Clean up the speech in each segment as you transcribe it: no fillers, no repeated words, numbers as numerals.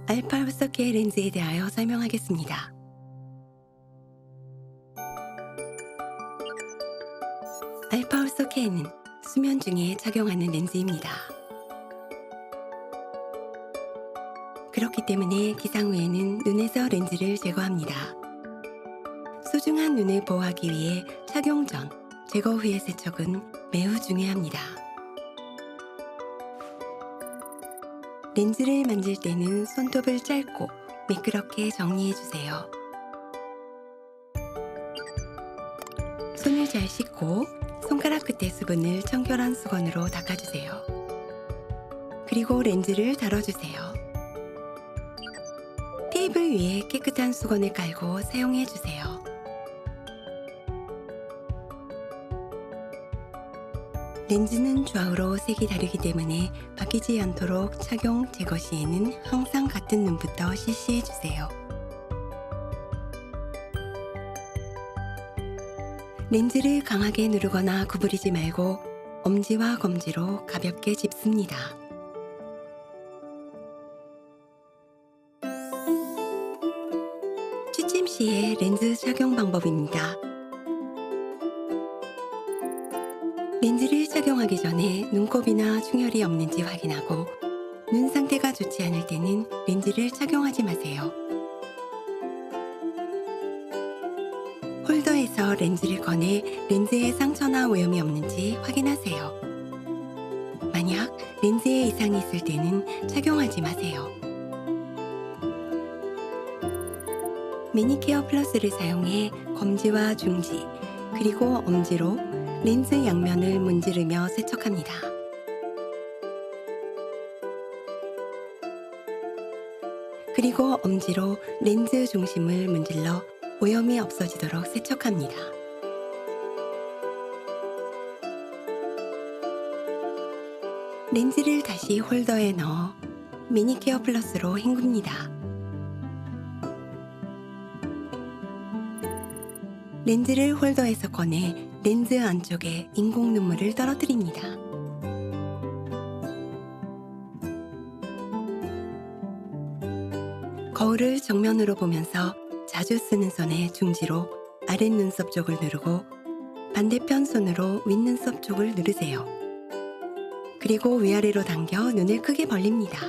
알파 흡사계 렌즈에 대하여 설명하겠습니다. 알파 흡사계는 수면 중에 착용하는 렌즈입니다. 그렇기 때문에 기상 후에는 눈에서 렌즈를 제거합니다. 소중한 눈을 보호하기 위해 착용 전, 제거 후의 세척은 매우 중요합니다. 렌즈를 만질 때는 손톱을 짧고 미끄럽게 정리해주세요. 손을 잘 씻고 손가락 끝의 수분을 청결한 수건으로 닦아주세요. 그리고 렌즈를 달아주세요. 테이블 위에 깨끗한 수건을 깔고 사용해주세요. 렌즈는 좌우로 색이 다르기 때문에 바뀌지 않도록 착용, 제거 시에는 항상 같은 눈부터 실시해주세요. 렌즈를 강하게 누르거나 구부리지 말고 엄지와 검지로 가볍게 짚습니다. 취침 시의 렌즈 착용 방법입니다. 렌즈를 착용하기 전에 눈곱이나 충혈이 없는지 확인하고 눈 상태가 좋지 않을 때는 렌즈를 착용하지 마세요. 홀더에서 렌즈를 꺼내 렌즈에 상처나 오염이 없는지 확인하세요. 만약 렌즈에 이상이 있을 때는 착용하지 마세요. 매니케어 플러스를 사용해 검지와 중지, 그리고 엄지로 렌즈 양면을 문지르며 세척합니다. 그리고 엄지로 렌즈 중심을 문질러 오염이 없어지도록 세척합니다. 렌즈를 다시 홀더에 넣어 매니케어 플러스로 헹굽니다. 렌즈를 홀더에서 꺼내 렌즈 안쪽에 인공 눈물을 떨어뜨립니다. 거울을 정면으로 보면서 자주 쓰는 손의 중지로 아랫눈썹 쪽을 누르고 반대편 손으로 윗눈썹 쪽을 누르세요. 그리고 위아래로 당겨 눈을 크게 벌립니다.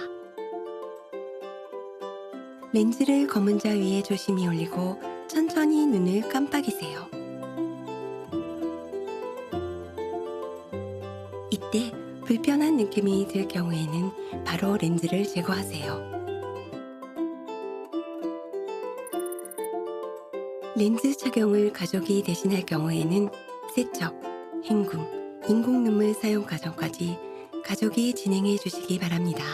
렌즈를 검은 자 위에 조심히 올리고 천천히 눈을 깜빡이세요. 이때 불편한 느낌이 들 경우에는 바로 렌즈를 제거하세요. 렌즈 착용을 가족이 대신할 경우에는 세척, 헹굼, 인공 눈물 사용 과정까지 가족이 진행해 주시기 바랍니다.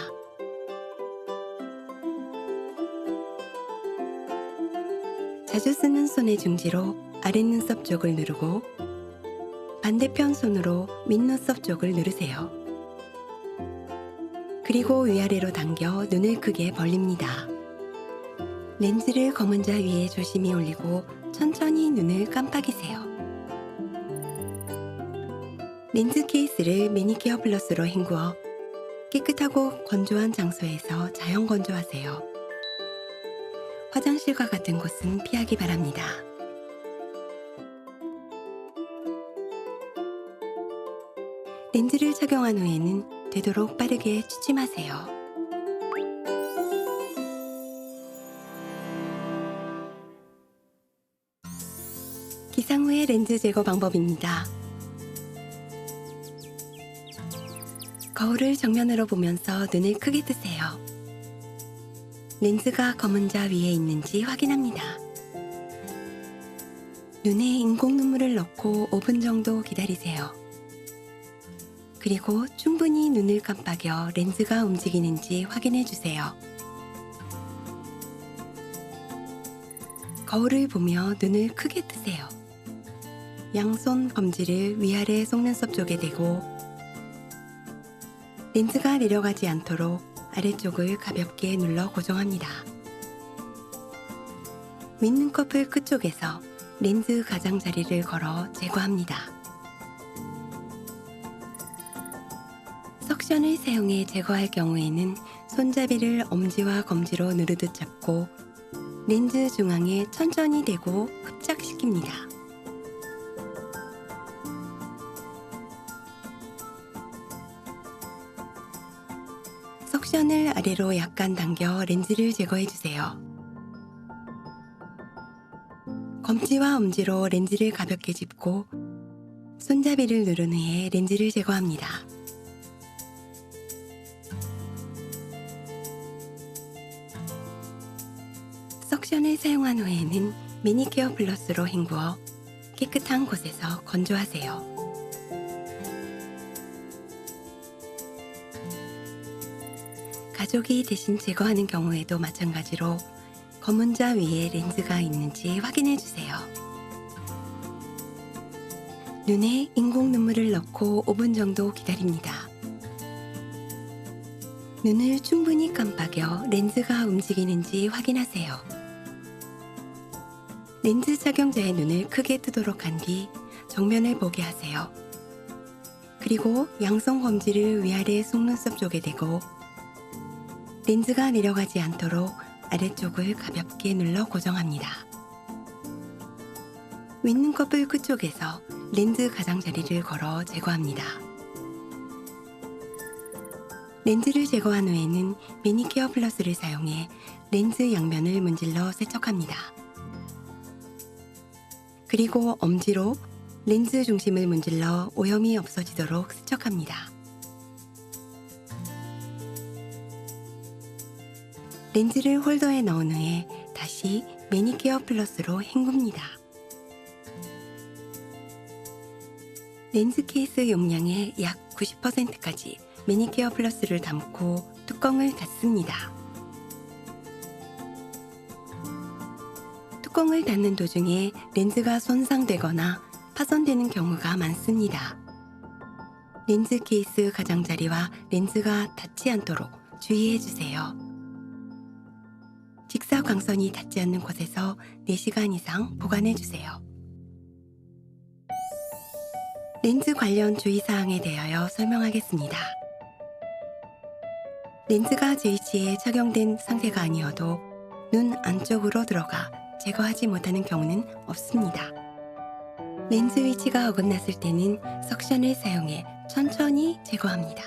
자주 쓰는 손의 중지로 아랫눈썹 쪽을 누르고 반대편 손으로 윗눈썹 쪽을 누르세요. 그리고 위아래로 당겨 눈을 크게 벌립니다. 렌즈를 검은 자 위에 조심히 올리고 천천히 눈을 깜빡이세요. 렌즈 케이스를 매니케어 플러스로 헹구어 깨끗하고 건조한 장소에서 자연 건조하세요. 화장실과 같은 곳은 피하기 바랍니다. 렌즈를 착용한 후에는 되도록 빠르게 취침하세요. 기상 후의 렌즈 제거 방법입니다. 거울을 정면으로 보면서 눈을 크게 뜨세요. 렌즈가 검은 자 위에 있는지 확인합니다. 눈에 인공 눈물을 넣고 5분 정도 기다리세요. 그리고 충분히 눈을 깜빡여 렌즈가 움직이는지 확인해 주세요. 거울을 보며 눈을 크게 뜨세요. 양손 검지를 위아래 속눈썹 쪽에 대고 렌즈가 내려가지 않도록 아래쪽을 가볍게 눌러 고정합니다. 윗눈꺼풀 끝쪽에서 렌즈 가장자리를 걸어 제거합니다. 석션을 사용해 제거할 경우에는 손잡이를 엄지와 검지로 누르듯 잡고 렌즈 중앙에 천천히 대고 흡착시킵니다. 석션을 아래로 약간 당겨 렌즈를 제거해 주세요. 검지와 엄지로 렌즈를 가볍게 짚고 손잡이를 누른 후에 렌즈를 제거합니다. 석션을 사용한 후에는 매니큐어 플러스로 헹구어 깨끗한 곳에서 건조하세요. 가족이 대신 제거하는 경우에도 마찬가지로 검은 자 위에 렌즈가 있는지 확인해 주세요. 눈에 인공 눈물을 넣고 5분 정도 기다립니다. 눈을 충분히 깜빡여 렌즈가 움직이는지 확인하세요. 렌즈 착용자의 눈을 크게 뜨도록 한 뒤 정면을 보게 하세요. 그리고 양손 검지를 위아래 속눈썹 쪽에 대고 렌즈가 내려가지 않도록 아래쪽을 가볍게 눌러 고정합니다. 윗눈꺼풀 끝쪽에서 렌즈 가장자리를 걸어 제거합니다. 렌즈를 제거한 후에는 매니큐어 플러스를 사용해 렌즈 양면을 문질러 세척합니다. 그리고 엄지로 렌즈 중심을 문질러 오염이 없어지도록 세척합니다. 렌즈를 홀더에 넣은 후에 다시 매니큐어 플러스로 헹굽니다. 렌즈 케이스 용량의 약 90%까지 매니큐어 플러스를 담고 뚜껑을 닫습니다. 뚜껑을 닫는 도중에 렌즈가 손상되거나 파손되는 경우가 많습니다. 렌즈 케이스 가장자리와 렌즈가 닿지 않도록 주의해 주세요. 직사광선이 닿지 않는 곳에서 4시간 이상 보관해 주세요. 렌즈 관련 주의사항에 대하여 설명하겠습니다. 렌즈가 제 위치에 착용된 상태가 아니어도 눈 안쪽으로 들어가 제거하지 못하는 경우는 없습니다. 렌즈 위치가 어긋났을 때는 석션을 사용해 천천히 제거합니다.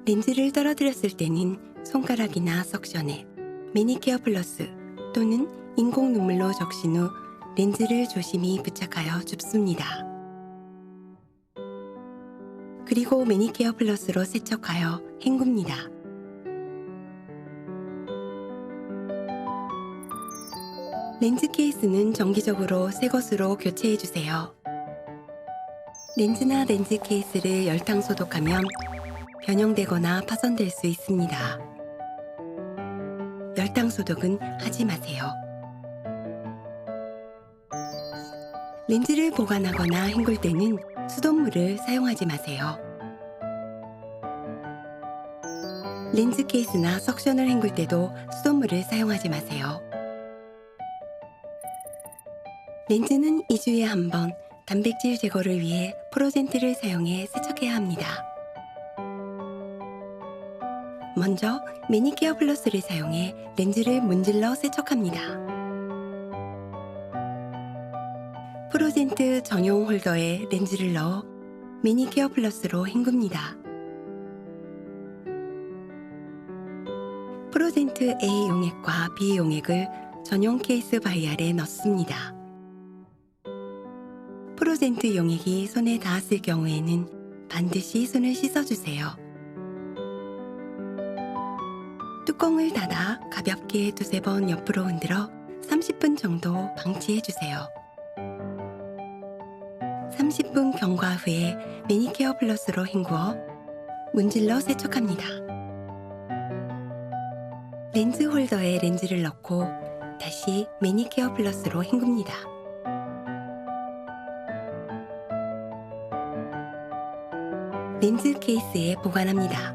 렌즈를 떨어뜨렸을 때는 손가락이나 석션에 매니큐어 플러스 또는 인공 눈물로 적신 후 렌즈를 조심히 부착하여 줍습니다. 그리고 매니큐어 플러스로 세척하여 헹굽니다. 렌즈 케이스는 정기적으로 새 것으로 교체해 주세요. 렌즈나 렌즈 케이스를 열탕 소독하면 변형되거나 파손될 수 있습니다. 열탕 소독은 하지 마세요. 렌즈를 보관하거나 헹굴 때는 수돗물을 사용하지 마세요. 렌즈 케이스나 석션을 헹굴 때도 수돗물을 사용하지 마세요. 렌즈는 2주에 한 번 단백질 제거를 위해 프로젠트를 사용해 세척해야 합니다. 먼저 매니큐어 플러스를 사용해 렌즈를 문질러 세척합니다. 프로젠트 전용 홀더에 렌즈를 넣어 매니큐어 플러스로 헹굽니다. 프로젠트 A 용액과 B 용액을 전용 케이스 바이알에 넣습니다. 프로젠트 용액이 손에 닿았을 경우에는 반드시 손을 씻어주세요. 뚜껑을 닫아 가볍게 2-3번 옆으로 흔들어 30분 정도 방치해주세요. 30분 경과 후에 매니큐어 플러스로 헹구어 문질러 세척합니다. 렌즈 홀더에 렌즈를 넣고 다시 매니큐어 플러스로 헹굽니다. 렌즈 케이스에 보관합니다.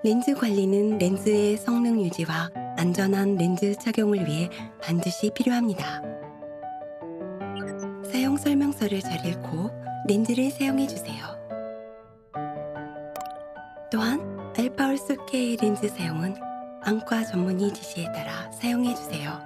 렌즈 관리는 렌즈의 성능 유지와 안전한 렌즈 착용을 위해 반드시 필요합니다. 사용 설명서를 잘 읽고 렌즈를 사용해 주세요. 또한 알파홀스 K 렌즈 사용은 안과 전문의 지시에 따라 사용해 주세요.